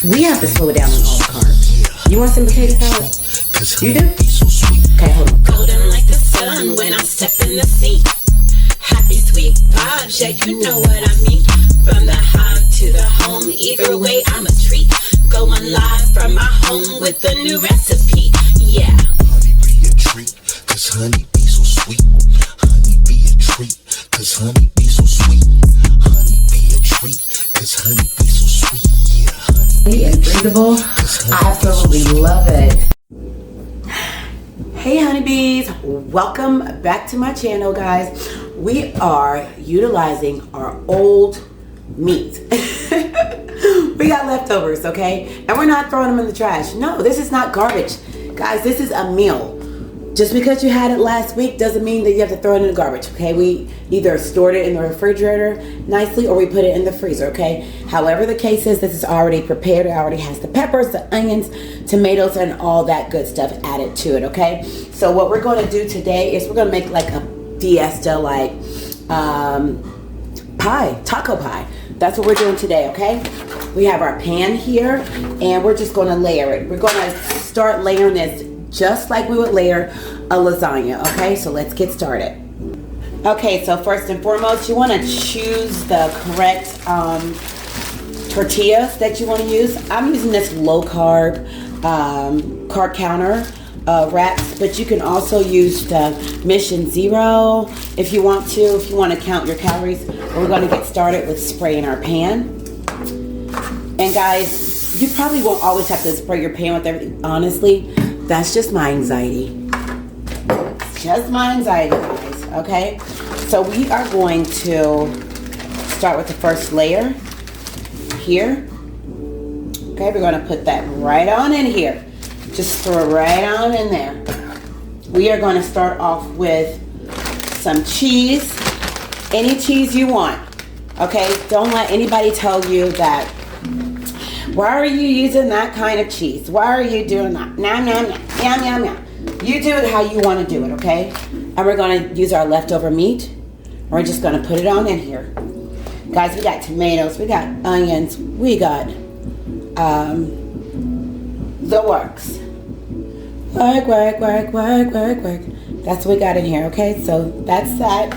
We have to slow it down on all the carbs. You want some potato salad? You do? Okay, hold on. Golden like the sun when I step in the seat. Happy sweet vibes, yeah, you know what I mean. From the hive to the home, either way I'm a treat. Going live from my home with a new recipe, yeah. Honey be a treat, cause honey be so sweet. Honey be a treat, cause honey be so sweet. Honey be a treat, cause honey be so sweet, yeah. Honey and drinkable. I absolutely love it. Hey honeybees, welcome back to my channel, guys. We are utilizing our old meat. We got leftovers, okay? And we're not throwing them in the trash. No, this is not garbage. Guys, this is a meal. Just because you had it last week doesn't mean that you have to throw it in the garbage, okay? We either stored it in the refrigerator nicely or we put it in the freezer, okay? However the case is, this is already prepared. It already has the peppers, the onions, tomatoes, and all that good stuff added to it, okay? So what we're going to do today is we're going to make like a Fiesta pie, taco pie. That's what we're doing today, okay? We have our pan here and we're just going to layer it. We're going to start layering this just like we would layer a lasagna, okay? So let's get started. Okay, so first and foremost, you want to choose the correct tortillas that you want to use. I'm using this low carb carb counter wraps, but you can also use the Mission Zero if you want to count your calories. We're going to get started with spraying our pan. And guys, you probably won't always have to spray your pan with everything. Honestly, that's just my anxiety. It's just my anxiety, guys, okay? So we are going to start with the first layer here. Okay, we're going to put that right on in here. Just throw it right on in there. We are going to start off with some cheese. Any cheese you want, okay? Don't let anybody tell you that, why are you using that kind of cheese? Why are you doing that? Nom, nom, nom, yum, yum, yum. You do it how you want to do it, okay? And we're going to use our leftover meat. We're just going to put it on in here. Guys, we got tomatoes. We got onions. We got the works. Work. That's what we got in here, okay? So that's that.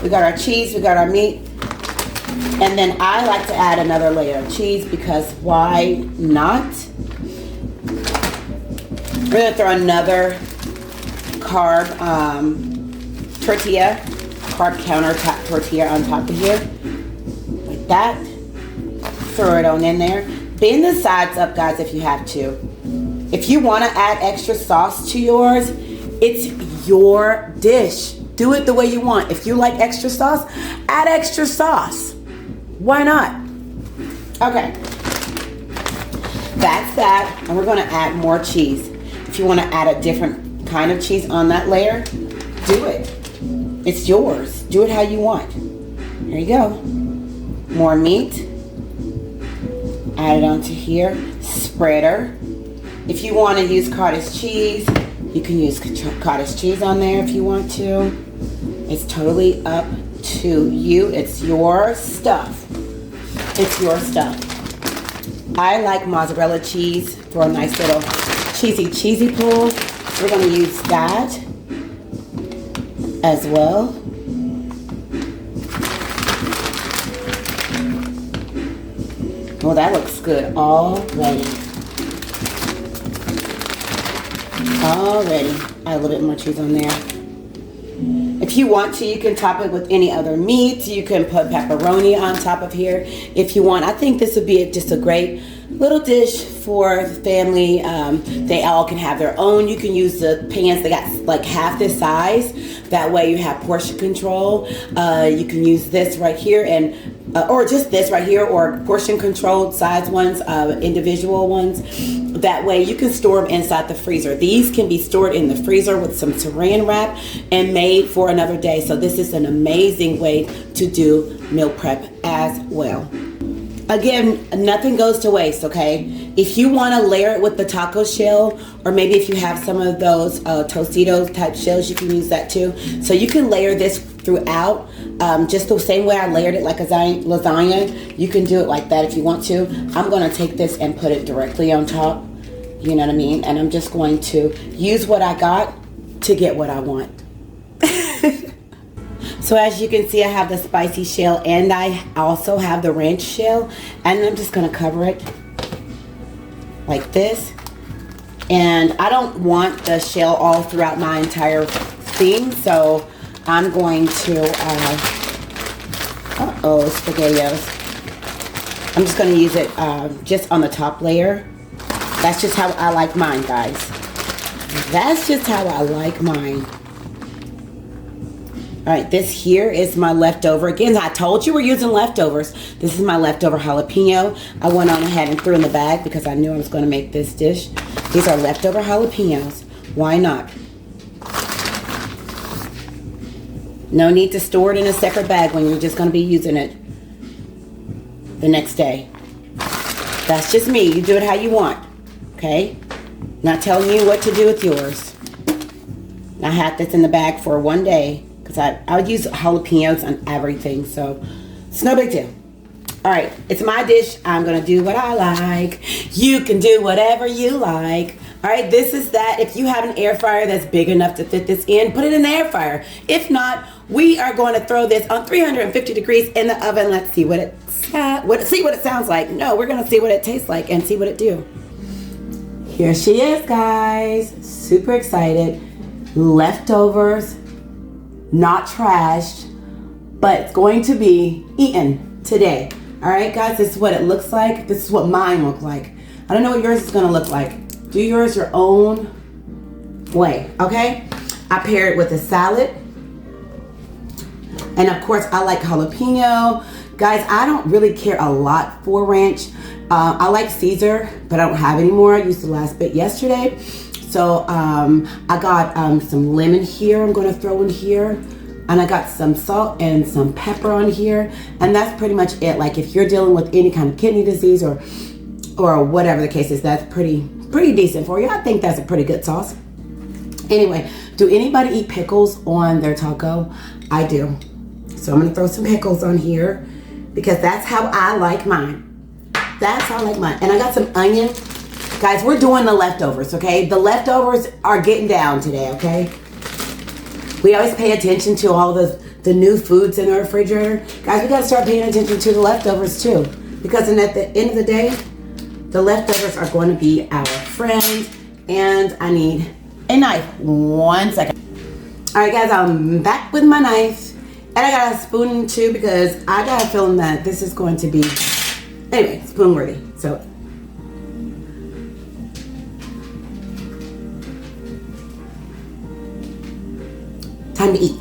We got our cheese. We got our meat. And then I like to add another layer of cheese because why not? We're going to throw another carb tortilla, carb counter tortilla on top of here. Like that. Throw it on in there. Bend the sides up, guys, if you have to. If you want to add extra sauce to yours, it's your dish. Do it the way you want. If you like extra sauce, add extra sauce. Why not? Okay. That's that. And we're going to add more cheese. If you want to add a different kind of cheese on that layer, do it. It's yours. Do it how you want. Here you go. More meat. Add it onto here. Spreader. If you want to use cottage cheese, you can use cottage cheese on there if you want to. It's totally up to you. It's your stuff. It's your stuff. I like mozzarella cheese for a nice little cheesy pull. We're going to use that as well. Well, that looks good already. Add a little bit more cheese on there. If you want to, you can top it with any other meat. You can put pepperoni on top of here if you want. I think this would be just a great little dish for the family. They all can have their own. You can use the pans. They got like half this size. That way you have portion control. You can use this right here and or just this right here, or portion controlled size ones, individual ones. That way you can store them inside the freezer. These can be stored in the freezer with some saran wrap and made for another day. So this is an amazing way to do meal prep as well. Again, nothing goes to waste, okay? If you want to layer it with the taco shell, or maybe if you have some of those Tostitos type shells, you can use that too. So you can layer this throughout, just the same way I layered it like a lasagna. You can do it like that if you want to. I'm going to take this and put it directly on top. You know what I mean? And I'm just going to use what I got to get what I want. So as you can see, I have the spicy shell and I also have the ranch shell. And I'm just going to cover it like this. And I don't want the shell all throughout my entire thing. So I'm going to, SpaghettiOs. I'm just going to use it just on the top layer. That's just how I like mine, guys. That's just how I like mine. All right, this here is my leftover. Again, I told you we're using leftovers. This is my leftover jalapeno. I went on ahead and threw in the bag because I knew I was going to make this dish. These are leftover jalapenos. Why not? No need to store it in a separate bag when you're just going to be using it the next day. That's just me. You do it how you want. Okay? Not telling you what to do with yours. I had this in the bag for one day. Because I would use jalapenos on everything, so it's no big deal. All right, it's my dish. I'm going to do what I like. You can do whatever you like. All right, this is that. If you have an air fryer that's big enough to fit this in, put it in the air fryer. If not, we are going to throw this on 350 degrees in the oven. Let's see what it sounds like. No, we're going to see what it tastes like and see what it do. Here she is, guys. Super excited. Leftovers. Not trashed, but it's going to be eaten today. All right, guys, this is what it looks like. This is what mine look like. I don't know what yours is going to look like. Do yours your own way, okay? I pair it with a salad. And of course, I like jalapeno. Guys, I don't really care a lot for ranch. I like Caesar, but I don't have any more. I used the last bit yesterday. So I got some lemon here I'm going to throw in here. And I got some salt and some pepper on here. And that's pretty much it. Like if you're dealing with any kind of kidney disease or whatever the case is, that's pretty decent for you. I think that's a pretty good sauce. Anyway, do anybody eat pickles on their taco? I do. So I'm going to throw some pickles on here because that's how I like mine. That's how I like mine. And I got some onion. Guys, we're doing the leftovers, okay? The leftovers are getting down today, okay? We always pay attention to all the new foods in our refrigerator. Guys, we got to start paying attention to the leftovers too. Because at the end of the day, the leftovers are going to be our friends. And I need a knife. 1 second. All right, guys, I'm back with my knife. And I got a spoon too because I got a feeling that this is going to be, anyway, spoon worthy. So, time to eat.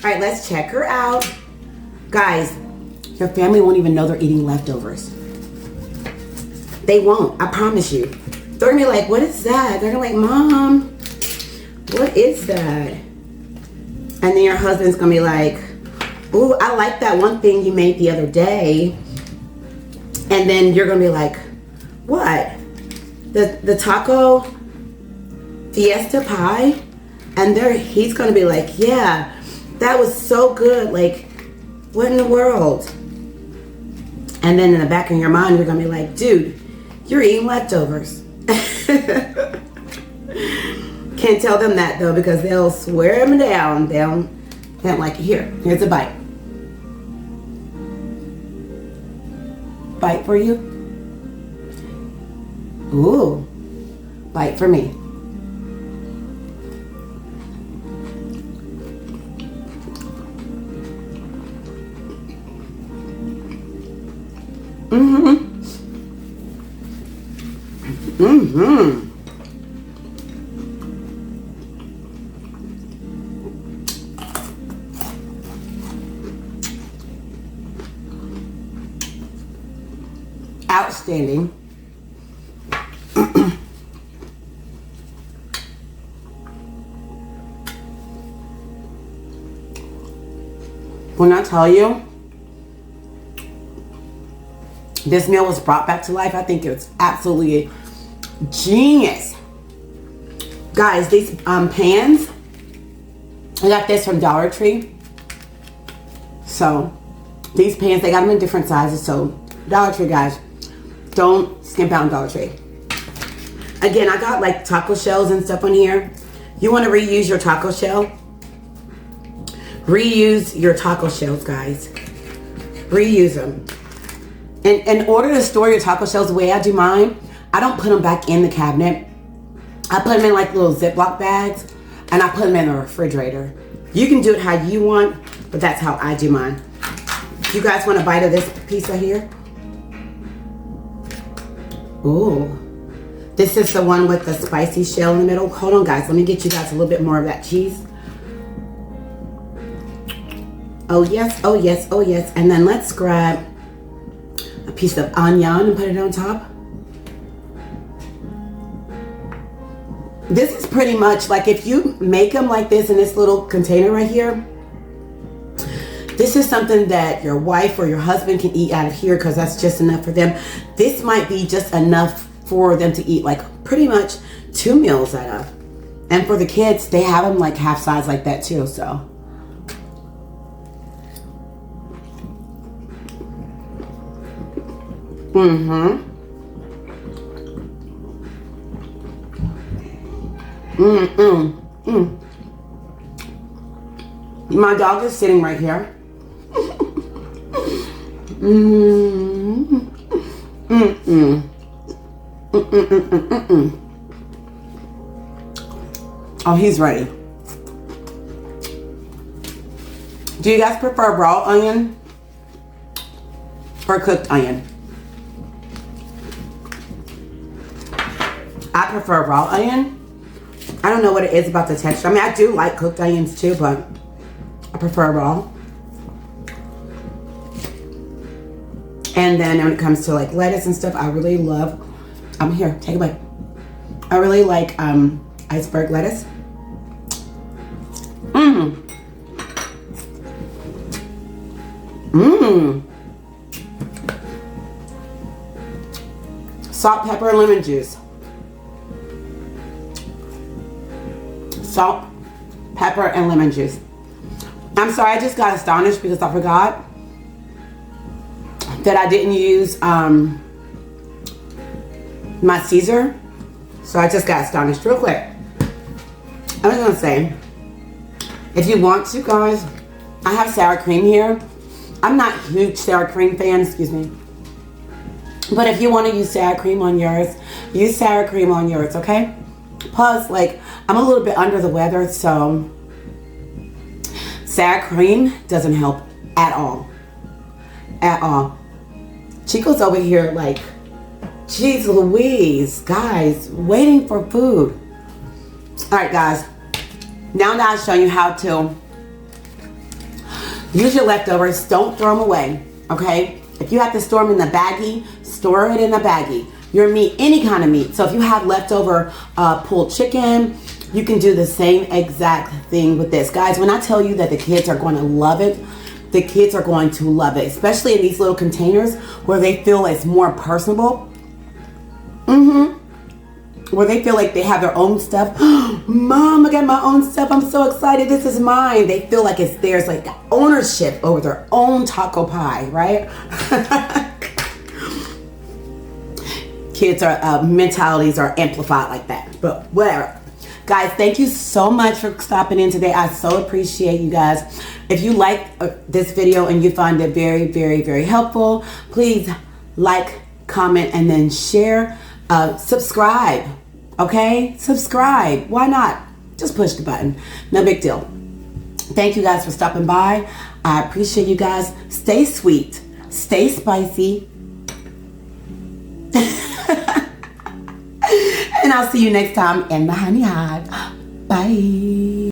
All right, let's check her out. Guys, your family won't even know they're eating leftovers. They won't, I promise you. They're gonna be like, what is that? They're gonna be like, Mom, what is that? And then your husband's gonna be like, ooh, I like that one thing you made the other day. And then you're gonna be like, what? The taco Fiesta Pie? And he's gonna be like, yeah, that was so good. Like, what in the world? And then in the back of your mind, you're gonna be like, dude, you're eating leftovers. Can't tell them that though, because they'll swear them down. They don't like it. Here's a bite. Bite for you. Ooh, bite for me. Outstanding. When I tell you this meal was brought back to life, I think it's absolutely genius. Guys, these pans, I got this from Dollar Tree. So these pants, they got them in different sizes. So Dollar Tree, guys, don't skimp out on Dollar Tree. Again, I got like taco shells and stuff on here. You want to reuse your taco shell? Reuse your taco shells, guys. Reuse them. And in order to store your taco shells the way I do mine, I don't put them back in the cabinet. I put them in like little Ziploc bags, and I put them in the refrigerator. You can do it how you want, but that's how I do mine. You guys want a bite of this piece right here? Ooh. This is the one with the spicy shell in the middle. Hold on, guys. Let me get you guys a little bit more of that cheese. Oh, yes. Oh, yes. Oh, yes. And then let's grab a piece of onion and put it on top. This is pretty much like if you make them like this in this little container right here, this is something that your wife or your husband can eat out of here because that's just enough for them. This might be just enough for them to eat like pretty much 2 meals out of. And for the kids, they have them like half size like that too, so. My dog is sitting right here. Oh, he's ready. Do you guys prefer raw onion or cooked onion? I prefer raw onion. I don't know what it is about the texture. I mean, I do like cooked onions too, but I prefer raw. And then when it comes to like lettuce and stuff, I really love, here, take a bite. I really like iceberg lettuce. Salt, pepper, and lemon juice. Salt, pepper, and lemon juice. I'm sorry, I just got astonished because I forgot that I didn't use my Caesar. So I just got astonished real quick. I was gonna say, if you want to, guys, I have sour cream here. I'm not a huge sour cream fan, excuse me. But if you want to use sour cream on yours, use sour cream on yours, okay? Plus, like, I'm a little bit under the weather, so sour cream doesn't help at all. At all. Chico's over here like, geez Louise, guys, waiting for food. All right, guys. Now that I've shown you how to use your leftovers, don't throw them away, okay? If you have to store them in the baggie, store it in a baggie. Your meat, any kind of meat. So if you have leftover pulled chicken, you can do the same exact thing with this. Guys, when I tell you that the kids are going to love it, the kids are going to love it, especially in these little containers where they feel it's more personable. Where they feel like they have their own stuff. Mom, I got my own stuff. I'm so excited. This is mine. They feel like it's theirs, like ownership over their own taco pie, right? Kids are mentalities are amplified like that, but whatever. Guys, thank you so much for stopping in today. I so appreciate you guys. If you like this video and you find it very, very, very helpful, please like, comment, and then share. Subscribe, okay? Subscribe. Why not? Just push the button. No big deal. Thank you guys for stopping by. I appreciate you guys. Stay sweet. Stay spicy. And I'll see you next time in the Honey Hive. Bye.